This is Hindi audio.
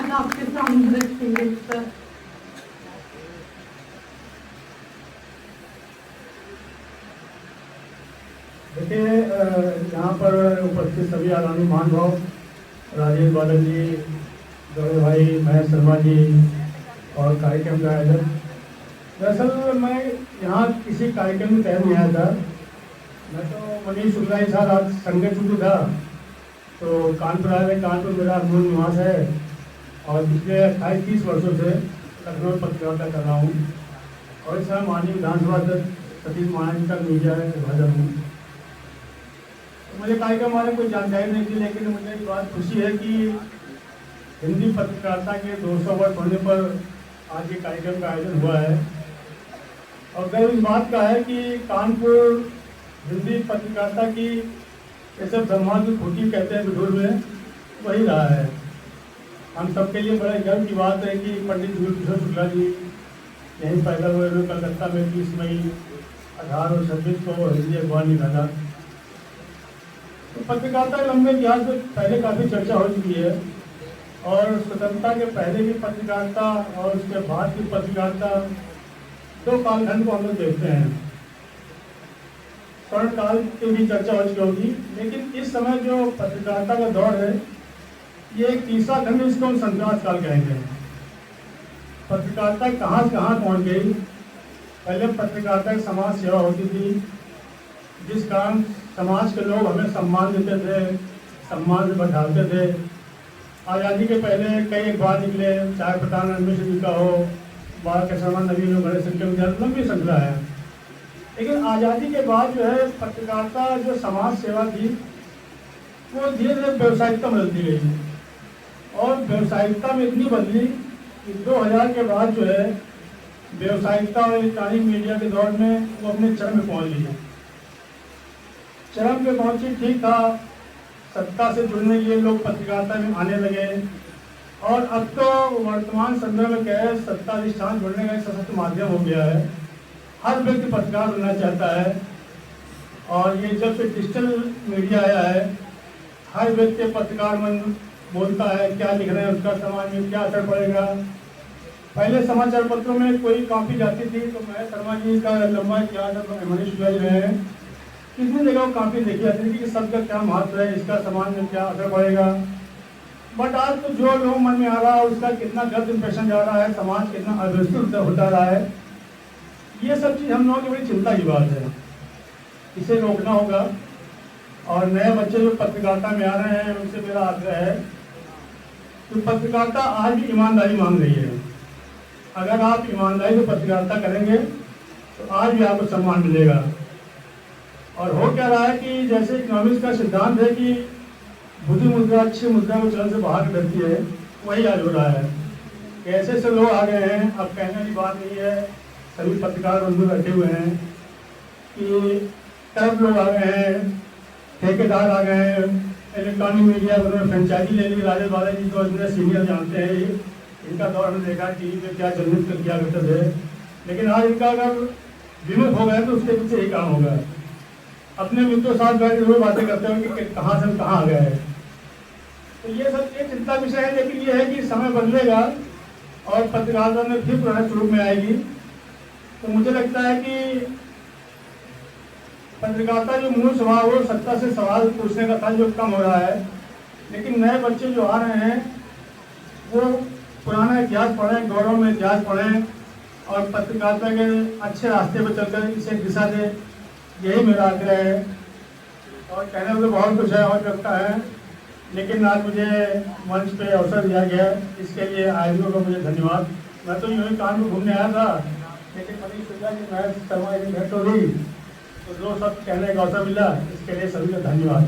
धन्यवाद आपके सामने रखेंगे सर। देखिए, यहाँ पर उपस्थित सभी आगामी महानुभाव, राजेश बादल जी, गौरव भाई, महेश शर्मा जी और कार्यक्रम का आयोजक। दरअसल मैं यहाँ किसी कार्यक्रम में तय नहीं आया था। मैं तो मनीष शुक्ला के साथ आज संगत छुट्टी था, तो कानपुर आया था। कानपुर मेरा मूल निवास है और पिछले 28-30 वर्षों से लखनऊ पत्रकारिता कर रहा हूँ और इस समय माननीय विधानसभा अध्यक्ष सतीश महाराज का मीडिया विभाजन हूँ। मुझे कार्यक्रम वाले कोई जानकारी नहीं थी, लेकिन मुझे एक बात खुशी है कि हिंदी पत्रकारिता के 200 वर्ष होने पर आज ये कार्यक्रम का आयोजन हुआ है। और गर्व इस बात का है कि कानपुर हिंदी पत्रकारिता की जैसे ब्रह्मांड की खूंटी कहते हैं बिठूर में, वही रहा है। हम सबके लिए बड़े गर्व की बात है कि पंडित विभूतिभूषण शुक्ला जी यहीं पैदा हुए, कलकत्ता में 20 मई 1826 को हिंदी अखबार निकाला। तो पत्रकारिता के लंबे इतिहास में पहले काफ़ी चर्चा हो चुकी है और स्वतंत्रता के पहले की पत्रकारिता और उसके बाद की पत्रकारिता, दो कालखंड को हम लोग देखते हैं। स्वर्ण काल की भी चर्चा हो चुकी होगी, लेकिन इस समय जो पत्रकारिता का दौर है, ये एक तीसरा खंड, इसको हम संक्रांत काल कहेंगे। पत्रकारिता कहाँ से कहाँ पहुँच गई। पहले पत्रकारिता की समाज सेवा होती थी, जिस कारण समाज के लोग हमें सम्मान देते थे, सम्मान से बैठाते थे। आज़ादी के पहले कई अखबार निकले, चाहे प्रधान अनमेश जी का हो, बाल के शर्मा, नवीन हो, गणेश संख्या, लंबी श्रृंखला है। लेकिन आज़ादी के बाद जो है पत्रकारिता जो समाज सेवा थी, वो धीरे धीरे व्यावसायिकता में बदलती गई और व्यावसायिकता में इतनी बदली कि 2000 के बाद जो है व्यावसायिकता और इलेक्ट्रॉनिक मीडिया के दौर में वो अपने चरम में पहुँच गई। चरम पे पहुंची, ठीक था, सत्ता से जुड़ने के लिए लोग पत्रकारिता में आने लगे और अब तो वर्तमान संदर्भ में क्या है, सत्ता अधिष्ठान जुड़ने का एक सशक्त माध्यम हो गया है। हर व्यक्ति पत्रकार बनना चाहता है और ये जब से डिजिटल मीडिया आया है, हर व्यक्ति पत्रकार मन बोलता है, क्या लिख रहे हैं उसका समाज में क्या असर पड़ेगा। पहले समाचार पत्रों में कोई कॉपी जाती थी तो महेश शर्मा जी का लंबा इतिहास मनीष शुक्ला जी रहे हैं, कितनी जगह वो काफ़ी देखी जाती थी कि सबका क्या महत्व है, इसका समाज में क्या असर पड़ेगा। बट आज तो जो लोग मन में आ रहा है उसका कितना गलत इंप्रेशन जा रहा है, समाज कितना अव्यवस्थित होता रहा है, ये सब चीज़ हम लोगों की बड़ी चिंता की बात है। इसे रोकना होगा और नए बच्चे जो पत्रकारिता में आ रहे हैं उनसे मेरा आग्रह है कि पत्रकारिता आज भी ईमानदारी मांग रही है। अगर आप ईमानदारी से पत्रकारिता करेंगे तो आज भी आपको सम्मान मिलेगा। और हो क्या रहा है कि जैसे इकोनॉमिक्स का सिद्धांत है कि बुद्धि मुद्रा अच्छी मुद्रा को चलन से बाहर करती है, वही आज हो रहा है। ऐसे ऐसे लोग आ गए हैं, अब कहने की बात नहीं है, सभी पत्रकार बंधु बैठे हुए हैं कि तरफ लोग आ गए हैं, ठेकेदार आ गए हैं, इलेक्ट्रॉनिक मीडिया उन्होंने फ्रेंचाइजी ले ली। राजेश बादल जी तो इतने सीनियर जानते हैं, इनका दौर हमने देखा टीवी पे क्या जन्नत किया करते थे, लेकिन आज इनका अगर विमुख हो गया तो उसके पीछे ही काम होगा। अपने मित्रों साथ बैठ जरूर बातें करते हो कि कहाँ से हम कहाँ आ गए हैं। तो ये सब एक चिंता विषय है, लेकिन ये है कि समय बदलेगा और पत्रकारिता में फिर पुराने स्वरूप में आएगी। तो मुझे लगता है कि पत्रकारिता जो मूल स्वभाव हो, सत्ता से सवाल पूछने का था, जो कम हो रहा है। लेकिन नए बच्चे जो आ रहे हैं वो पुराना इतिहास पढ़ें, गौरव में इतिहास पढ़ें और पत्रकारिता के अच्छे रास्ते पर चलकर इसे दिशा दे, यही मेरा आग्रह है। और कहने में तो बहुत कुछ है और लगता है, लेकिन आज मुझे मंच पे अवसर दिया गया, इसके लिए आयोजकों को मुझे धन्यवाद। मैं तो यूँ ही कानपुर घूमने आया था, लेकिन मनीष शुक्ला जी, महेश शर्मा जी भेंट हो गई तो दो शब्द कहने का अवसर मिला, इसके लिए सभी को धन्यवाद।